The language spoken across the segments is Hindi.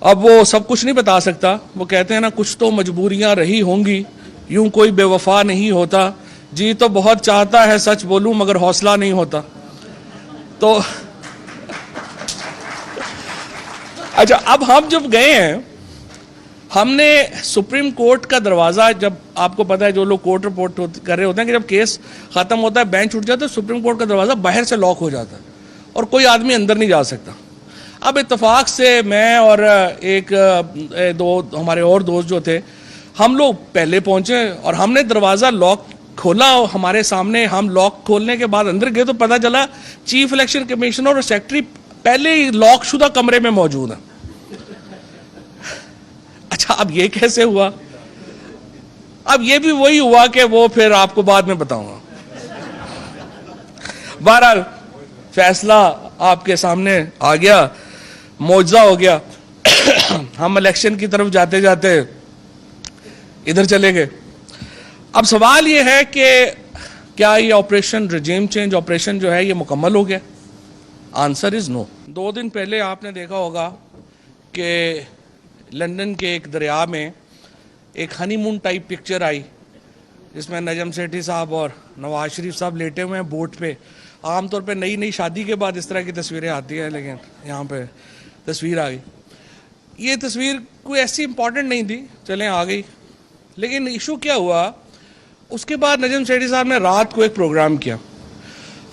अब वो सब कुछ नहीं बता सकता। वो कहते हैं ना, कुछ तो मजबूरियां रही होंगी, यूं कोई बेवफा नहीं होता, जी तो बहुत चाहता है सच बोलूं मगर हौसला नहीं होता। तो अच्छा, अब हम जब गए हैं, हमने सुप्रीम कोर्ट का दरवाजा, जब आपको पता है जो लोग कोर्ट रिपोर्ट कर रहे होते हैं कि जब केस खत्म होता है, बेंच उठ जाता है, सुप्रीम कोर्ट का दरवाजा बाहर से लॉक हो जाता है और कोई आदमी अंदर नहीं जा सकता। अब इत्तेफाक से मैं और दो हमारे और दोस्त जो थे, हम लोग पहले पहुंचे और हमने दरवाजा लॉक खोला। हमारे सामने हम लॉक खोलने के बाद अंदर गए तो पता चला चीफ इलेक्शन कमिश्नर और सेक्रेटरी पहले ही लॉक शुदा कमरे में मौजूद है। अच्छा, अब ये कैसे हुआ? अब ये भी वही हुआ कि वो फिर आपको बाद में बताऊंगा। बहरहाल फैसला आपके सामने आ गया, मौजज़ा हो गया। हम इलेक्शन की तरफ जाते जाते इधर चले गए। अब सवाल ये है कि क्या ये ऑपरेशन, रिजीम चेंज ऑपरेशन जो है, ये मुकम्मल हो गया? Answer is no. 2 दिन पहले आपने देखा होगा कि लंदन के एक दरिया में एक हनीमून टाइप पिक्चर आई, जिसमें नजम सेठी साहब और नवाज शरीफ साहब लेटे हुए हैं बोट पे। आमतौर पे नई नई शादी के बाद इस तरह की तस्वीरें आती हैं, लेकिन यहाँ पे तस्वीर आ गई। ये तस्वीर कोई ऐसी इंपॉर्टेंट नहीं थी, चलें आ गई। लेकिन इशू क्या हुआ, उसके बाद नजम सेठी साहब ने रात को एक प्रोग्राम किया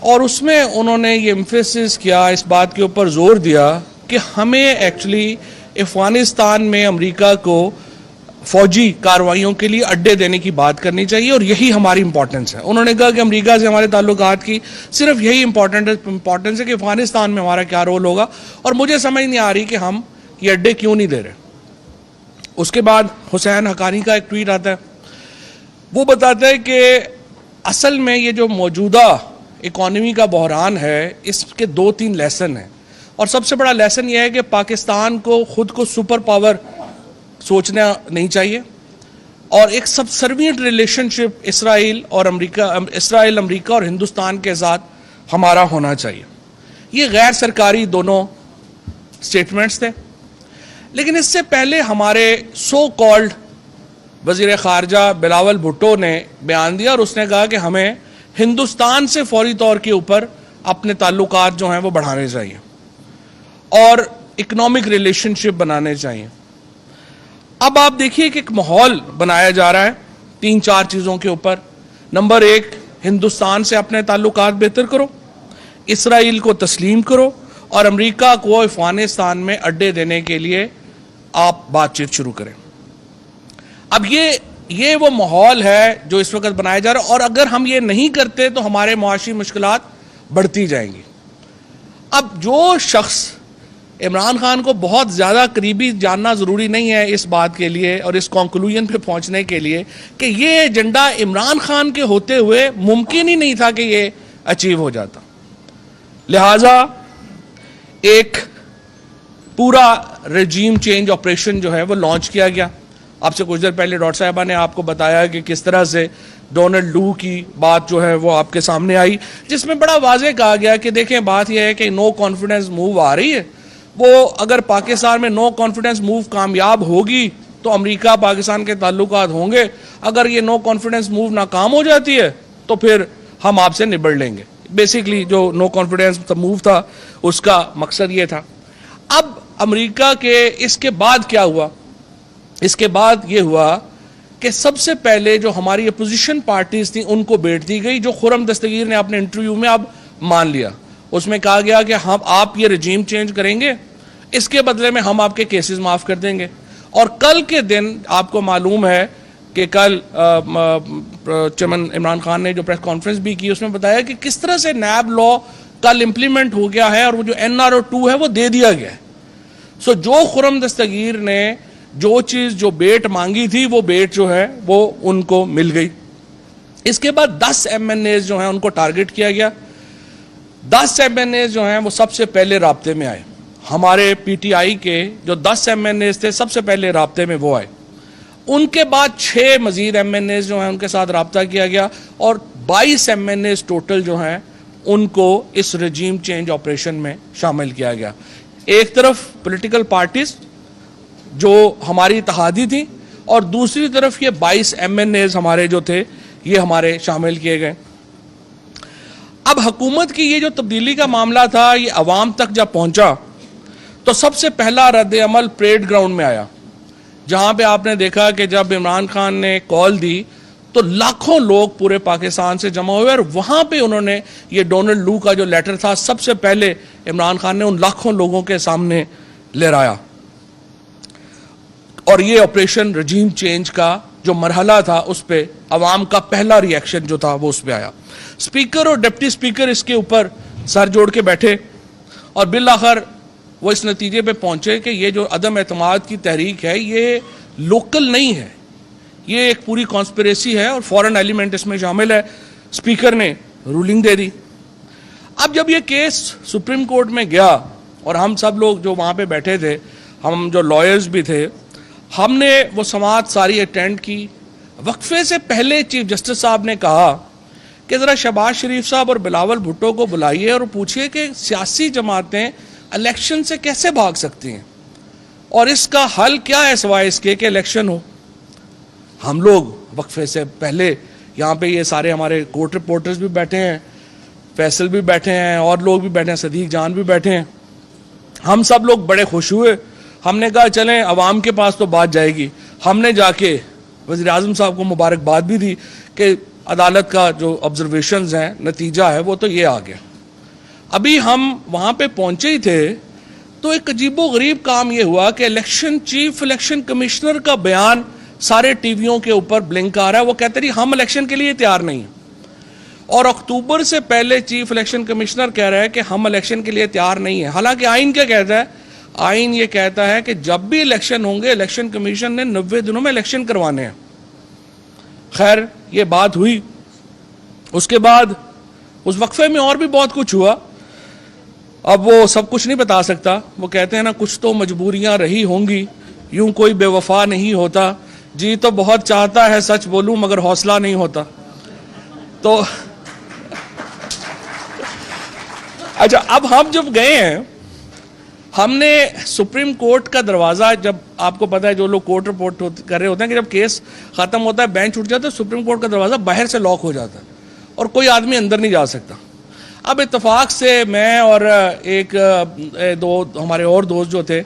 और उसमें उन्होंने ये एम्फेसिस किया, इस बात के ऊपर जोर दिया कि हमें एक्चुअली अफगानिस्तान में अमेरिका को फौजी कार्रवाइयों के लिए अड्डे देने की बात करनी चाहिए और यही हमारी इंपॉर्टेंस है। उन्होंने कहा कि अमेरिका से हमारे ताल्लुकात की सिर्फ यही इंपॉर्टेंस है कि अफगानिस्तान में हमारा क्या रोल होगा, और मुझे समझ नहीं आ रही कि हम ये अड्डे क्यों नहीं दे रहे। उसके बाद हुसैन हक्कानी का एक ट्वीट आता है, वो बताता है कि असल में ये जो मौजूदा इकॉनमी का बहरान है, इसके 2-3 लेसन हैं, और सबसे बड़ा लेसन यह है कि पाकिस्तान को खुद को सुपर पावर सोचना नहीं चाहिए और एक सबसर्विएंट रिलेशनशिप इसराइल अमेरिका और हिंदुस्तान के साथ हमारा होना चाहिए। ये गैर सरकारी दोनों स्टेटमेंट्स थे। लेकिन इससे पहले हमारे सो कॉल्ड वजीर खारजा बिलावल भुट्टो ने बयान दिया और उसने कहा कि हमें हिंदुस्तान से फौरी तौर के ऊपर अपने ताल्लुकात जो हैं वो बढ़ाने चाहिए और इकोनॉमिक रिलेशनशिप बनाने चाहिए। अब आप देखिए कि एक माहौल बनाया जा रहा है 3-4 चीज़ों के ऊपर। नंबर 1, हिंदुस्तान से अपने ताल्लुकात बेहतर करो, इसराइल को तस्लीम करो और अमेरिका को अफगानिस्तान में अड्डे देने के लिए आप बातचीत शुरू करें। अब ये वो माहौल है जो इस वक्त बनाया जा रहा है, और अगर हम ये नहीं करते तो हमारे मुआशी मुश्किलात बढ़ती जाएंगी। अब जो शख्स इमरान खान को बहुत ज़्यादा करीबी जानना ज़रूरी नहीं है इस बात के लिए और इस कंक्लूजन पे पहुंचने के लिए कि ये एजेंडा इमरान खान के होते हुए मुमकिन ही नहीं था कि ये अचीव हो जाता। लिहाजा एक पूरा रजीम चेंज ऑपरेशन जो है वो लॉन्च किया गया। आपसे कुछ देर पहले डॉक्टर साहिबा ने आपको बताया कि किस तरह से डोनाल्ड लू की बात जो है वो आपके सामने आई, जिसमें बड़ा वाज़ेह कहा गया कि देखें, बात यह है कि नो कॉन्फिडेंस मूव आ रही है, वो अगर पाकिस्तान में नो कॉन्फिडेंस मूव कामयाब होगी तो अमेरिका पाकिस्तान के ताल्लुकात होंगे, अगर ये नो कॉन्फिडेंस मूव नाकाम हो जाती है तो फिर हम आपसे निबड़ लेंगे। बेसिकली जो नो कॉन्फिडेंस मूव था उसका मकसद ये था। अब अमेरिका के इसके बाद क्या हुआ? इसके बाद ये हुआ कि सबसे पहले जो हमारी अपोजिशन पार्टीज थी उनको बैठ दी गई, जो खुर्रम दस्तगीर ने अपने इंटरव्यू में अब मान लिया। उसमें कहा गया कि हम आप ये रजीम चेंज करेंगे, इसके बदले में हम आपके केसेस माफ कर देंगे। और कल के दिन आपको मालूम है कि कल चेयरमैन इमरान खान ने जो प्रेस कॉन्फ्रेंस भी की, उसमें बताया कि किस तरह से नैब लॉ कल इंप्लीमेंट हो गया है और वो जो NRO 2 है वो दे दिया गया है। सो जो खुर्रम दस्तगीर ने जो चीज़, जो बेट मांगी थी, वो बेट जो है वो उनको मिल गई। इसके बाद 10 MNAs जो हैं उनको टारगेट किया गया। 10 MNAs जो हैं वो सबसे पहले राब्ते में आए। हमारे PTI के जो 10 MNAs थे सबसे पहले राब्ते में वो आए। उनके बाद 6 मजीद MNAs जो हैं उनके साथ राब्ता किया गया और 22 MNAs टोटल जो हैं उनको इस रजीम चेंज ऑपरेशन में शामिल किया गया। एक तरफ पॉलिटिकल पार्टीज जो हमारी इत्तेहादी थी, और दूसरी तरफ ये 22 MNAs हमारे जो थे ये हमारे शामिल किए गए। अब हुकूमत की ये जो तब्दीली का मामला था ये अवाम तक जब पहुंचा तो सबसे पहला रद्द अमल परेड ग्राउंड में आया, जहां पे आपने देखा कि जब इमरान खान ने कॉल दी तो लाखों लोग पूरे पाकिस्तान से जमा हुए और वहां पे उन्होंने ये डोनाल्ड लू का जो लेटर था सबसे पहले इमरान खान ने उन लाखों लोगों के सामने लहराया, और ये ऑपरेशन रजीम चेंज का जो मरहला था उस पर अवाम का पहला रिएक्शन जो था वो उस पर आया। स्पीकर और डिप्टी स्पीकर इसके ऊपर सर जोड़ के बैठे और बिल आखिर वो इस नतीजे पे पहुंचे कि ये जो अदम एतमाद की तहरीक है ये लोकल नहीं है, ये एक पूरी कॉन्स्पिरेसी है और फॉरेन एलिमेंट इसमें शामिल है। स्पीकर ने रूलिंग दे दी। अब जब ये केस सुप्रीम कोर्ट में गया और हम सब लोग जो वहाँ पे बैठे थे, हम जो लॉयर्स भी थे, हमने वो समाअत सारी अटेंड की। वक्फे से पहले चीफ जस्टिस साहब ने कहा कि ज़रा शहबाज शरीफ साहब और बिलावल भुट्टो को बुलाइए और पूछिए कि सियासी जमातें इलेक्शन से कैसे भाग सकती हैं और इसका हल क्या है सिवाय इसके कि इलेक्शन हो। हम लोग वक्फे से पहले यहाँ पे ये सारे हमारे कोर्ट रिपोर्टर्स भी बैठे हैं, फैसल भी बैठे हैं और लोग भी बैठे हैं, सदीक जान भी बैठे हैं, हम सब लोग बड़े खुश हुए। हमने कहा चलें अवाम के पास तो बात जाएगी। हमने जाके वज़ीर आज़म साहब को मुबारकबाद भी दी कि अदालत का जो ऑब्जर्वेशंस हैं नतीजा है वो तो ये आ गया। अभी हम वहाँ पे पहुँचे ही थे तो एक अजीबो गरीब काम ये हुआ कि चीफ इलेक्शन कमिश्नर का बयान सारे टीवियों के ऊपर ब्लिंक आ रहा है। वो कहते रही हम इलेक्शन के लिए तैयार नहीं हैं, और अक्टूबर से पहले चीफ इलेक्शन कमिश्नर कह रहा है कि हम इलेक्शन के लिए तैयार नहीं है। हालांकि आइन क्या कहता है? आइन ये कहता है कि जब भी इलेक्शन होंगे इलेक्शन कमीशन ने 90 दिनों में इलेक्शन करवाने हैं। खैर ये बात हुई, उसके बाद उस वक्फे में और भी बहुत कुछ हुआ। अब वो सब कुछ नहीं बता सकता। वो कहते हैं ना कुछ तो मजबूरियां रही होंगी, यूं कोई बेवफा नहीं होता, जी तो बहुत चाहता है सच बोलूं मगर हौसला नहीं होता। तो अच्छा, अब हम जब गए हैं, हमने सुप्रीम कोर्ट का दरवाज़ा, जब आपको पता है जो लोग कोर्ट रिपोर्ट कर रहे होते हैं कि जब केस ख़त्म होता है बेंच उठ जाता है, सुप्रीम कोर्ट का दरवाज़ा बाहर से लॉक हो जाता है और कोई आदमी अंदर नहीं जा सकता। अब इत्तेफाक से मैं और दो हमारे और दोस्त जो थे,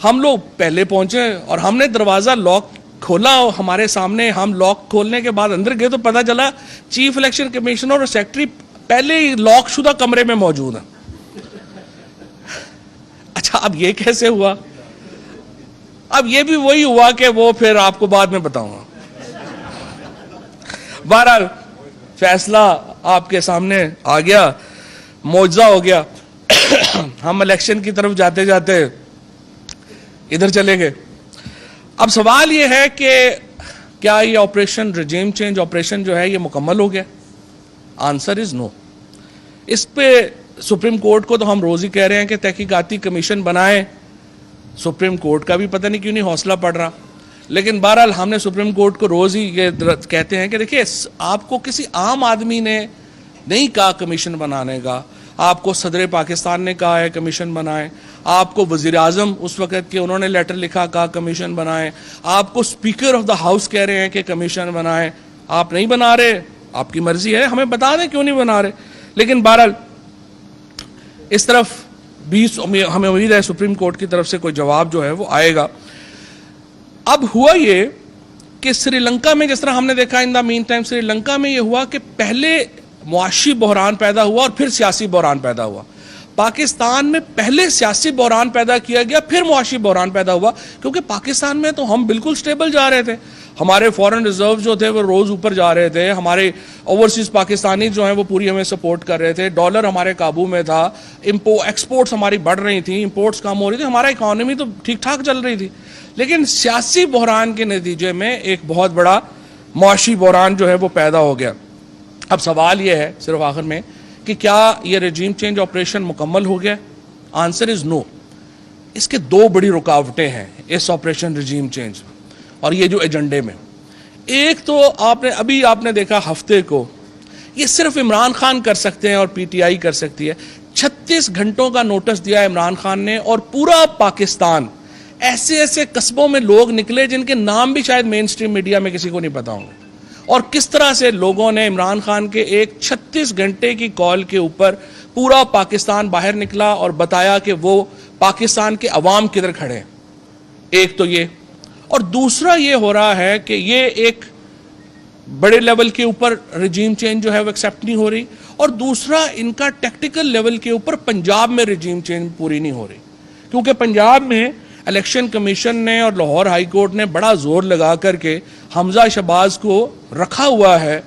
हम लोग पहले पहुंचे और हमने दरवाज़ा लॉक खोला और हमारे सामने हम लॉक खोलने के बाद अंदर गए तो पता चला चीफ इलेक्शन कमिश्नर और सेक्रेटरी पहले ही लॉक शुदा कमरे में मौजूद है। अच्छा, अब ये कैसे हुआ? अब ये भी वही हुआ कि वो फिर आपको बाद में बताऊंगा। बहरहाल फैसला आपके सामने आ गया, मौजज़ा हो गया। हम इलेक्शन की तरफ जाते जाते इधर चले गए। अब सवाल ये है कि क्या ये ऑपरेशन रजीम चेंज ऑपरेशन जो है ये मुकम्मल हो गया? Answer is no. इस पे सुप्रीम कोर्ट को तो हम रोज ही कह रहे हैं कि तहकीकाती कमीशन बनाए। सुप्रीम कोर्ट का भी पता नहीं क्यों नहीं हौसला पड़ रहा, लेकिन बहरहाल हमने सुप्रीम कोर्ट को रोज ही ये कहते हैं कि देखिए आपको किसी आम आदमी ने नहीं कहा कमीशन बनाने का, आपको सदर पाकिस्तान ने कहा है कमीशन बनाएं, आपको वज़ीर आज़म उस वक़्त के उन्होंने लेटर लिखा कहा कमीशन बनाएं, आपको स्पीकर ऑफ द हाउस कह रहे हैं कि कमीशन बनाएं, आप नहीं बना रहे, आपकी मर्जी है, हमें बता दें क्यों नहीं बना रहे। लेकिन बहरहाल इस तरफ भी हमें उम्मीद है सुप्रीम कोर्ट की तरफ से कोई जवाब जो है वो आएगा। अब हुआ ये कि श्रीलंका में जिस तरह हमने देखा, in the mean time Sri Lanka में ये हुआ कि पहले मुआशी बहरान पैदा हुआ और फिर सियासी बहरान पैदा हुआ। पाकिस्तान में पहले सियासी बहरान पैदा किया गया, फिर मुआशी बहरान पैदा हुआ, क्योंकि पाकिस्तान में तो हम बिल्कुल स्टेबल जा रहे थे, हमारे फॉरेन रिजर्व जो थे वो रोज़ ऊपर जा रहे थे, हमारे ओवरसीज़ पाकिस्तानी जो हैं वो पूरी हमें सपोर्ट कर रहे थे, डॉलर हमारे काबू में था, एक्सपोर्ट्स हमारी बढ़ रही थी, इंपोर्ट्स कम हो रही थी, हमारा इकॉनमी तो ठीक ठाक चल रही थी। लेकिन सियासी बहरान के नतीजे में एक बहुत बड़ा मुआशी बहरान जो है वो पैदा हो गया। अब सवाल ये है सिर्फ आखिर में कि क्या ये रजीम चेंज ऑपरेशन मुकम्मल हो गया? Answer is no. इसके दो बड़ी रुकावटें हैं इस ऑपरेशन रजीम चेंज और ये जो एजेंडे में। एक तो आपने देखा हफ्ते को, ये सिर्फ इमरान खान कर सकते हैं और पीटीआई कर सकती है। 36 घंटों का नोटिस दिया इमरान खान ने और पूरा पाकिस्तान ऐसे ऐसे कस्बों में लोग निकले जिनके नाम भी शायद मेन स्ट्रीम मीडिया में किसी को नहीं पता होंगे, और किस तरह से लोगों ने इमरान खान के एक 36 घंटे की कॉल के ऊपर पूरा पाकिस्तान बाहर निकला और बताया कि वो पाकिस्तान के अवाम किधर खड़े हैं। एक तो ये, और दूसरा ये हो रहा है कि ये एक बड़े लेवल के ऊपर रिजीम चेंज जो है वो एक्सेप्ट नहीं हो रही, और दूसरा इनका टेक्निकल लेवल के ऊपर पंजाब में रिजीम चेंज पूरी नहीं हो रही, क्योंकि पंजाब में इलेक्शन कमीशन ने और लाहौर हाई कोर्ट ने बड़ा जोर लगा करके हमजा शहबाज को रखा हुआ है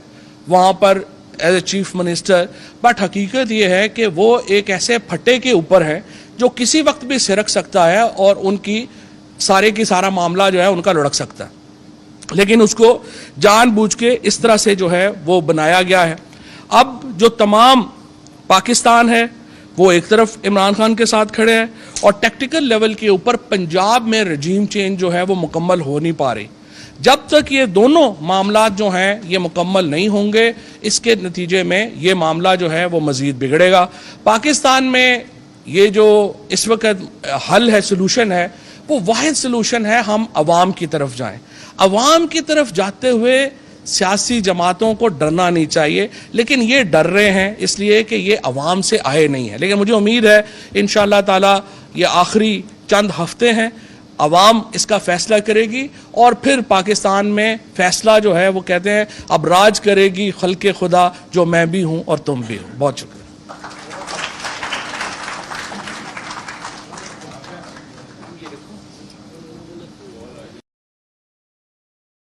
वहाँ पर as a chief minister, but हकीकत ये है कि वो एक ऐसे फटे के ऊपर है जो किसी वक्त भी सिरक सकता है और उनकी सारे की सारा मामला जो है उनका लुढ़क सकता है। लेकिन उसको जानबूझ के इस तरह से जो है वो बनाया गया है। अब जो तमाम पाकिस्तान है वो एक तरफ इमरान खान के साथ खड़े हैं, और टेक्टिकल लेवल के ऊपर पंजाब में रजीम चेंज जो है वो मुकम्मल हो नहीं पा रही। जब तक ये दोनों मामला जो हैं ये मुकम्मल नहीं होंगे, इसके नतीजे में ये मामला जो है वो मज़ीद बिगड़ेगा। पाकिस्तान में ये जो इस वक्त हल है, सोल्यूशन है, वो वाहिद सोल्यूशन है हम अवाम की तरफ जाएं। अवाम की तरफ जाते हुए सियासी जमातों को डरना नहीं चाहिए, लेकिन ये डर रहे हैं इसलिए कि ये अवाम से आए नहीं है। लेकिन मुझे उम्मीद है इंशाअल्लाह ताला ये आखिरी चंद हफ्ते हैं, अवाम इसका फैसला करेगी और फिर पाकिस्तान में फैसला जो है वो कहते हैं अब राज करेगी खल्के खुदा, जो मैं भी हूँ और तुम भी हो। बहुत शुक्रिया।